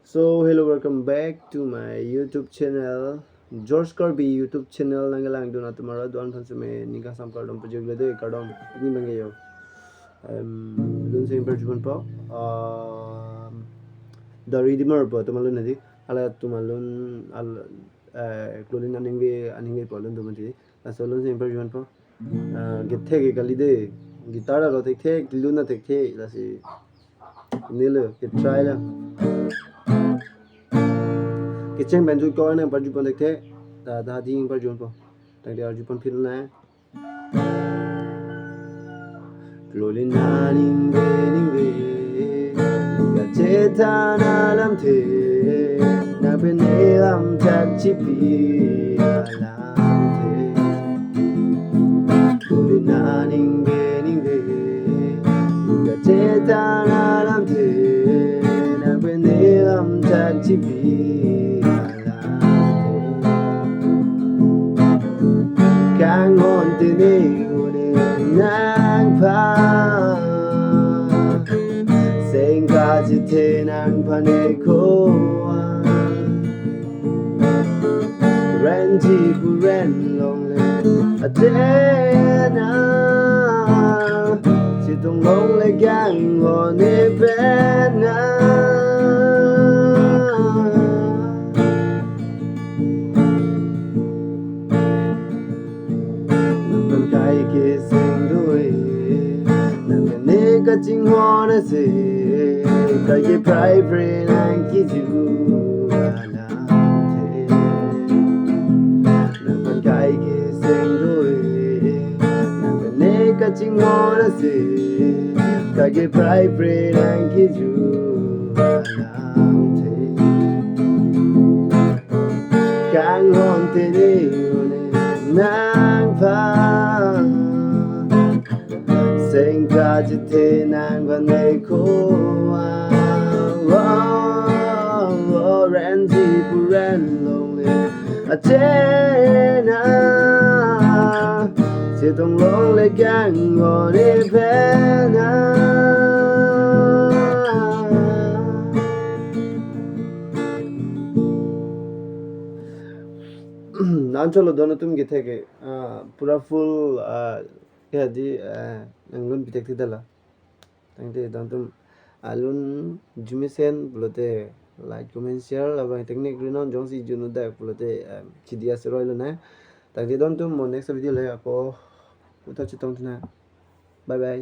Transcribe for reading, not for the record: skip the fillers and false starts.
So hello, welcome back to my YouTube channel, George Kirby YouTube channel. Nanggalang do na tomorrow doan pan sume nika sam kardom project le de kardom ni mangayo. Lun sing perjuan po. The Redeemer po tumalun nadi. Ala tumalun al clothing aning po lun tumanti. So lun sing perjuan po. Githe ke kali de guitar ro tek the luna tek the la si nilo ke try la. Kitchen benju ko na parju pon dekhe da ding parju po tang dia arju pon phil na lolina ning ve ga cheta na lam the na ben ne lam tak chi pi lam the lolina ning ve ga cheta na lam the na ben ne lam tak chi pi càng hôn tình yêu nàng pa sen cả chỉ thế nàng pa ne ko ren chi ku ren long le a thế na chỉ tung long le gang hôn ne bên na ke sing đôi nàng bên này cả chính hoa nó sẽ cả cái private nàng chỉ chịu làm thế nàng bên cái sing đôi nàng bên này cả chính hoa nó sẽ cả cái private nàng chỉ chịu làm thế càng hôn tình yêu nàng pa sen cả chỉ thế nàng và này cô ren gì bu ren long le a thế na chỉ tung long le gang ngồi đi bên na नाम चलो दोनों तुम किथे के पूरा फुल क्या दी नंगलोन पिटेक थी दला तंगते दोन तुम आलून जुमिसेन बोलते लाइक कमेंट शेयर अब टेक्निक रिनॉन जोंसी जुनु दा बोलते चिदिया से रोइलो ना तंगते दोन तुम नेक्स्ट वीडियो ले आपको उतर चितों ना बाय बाय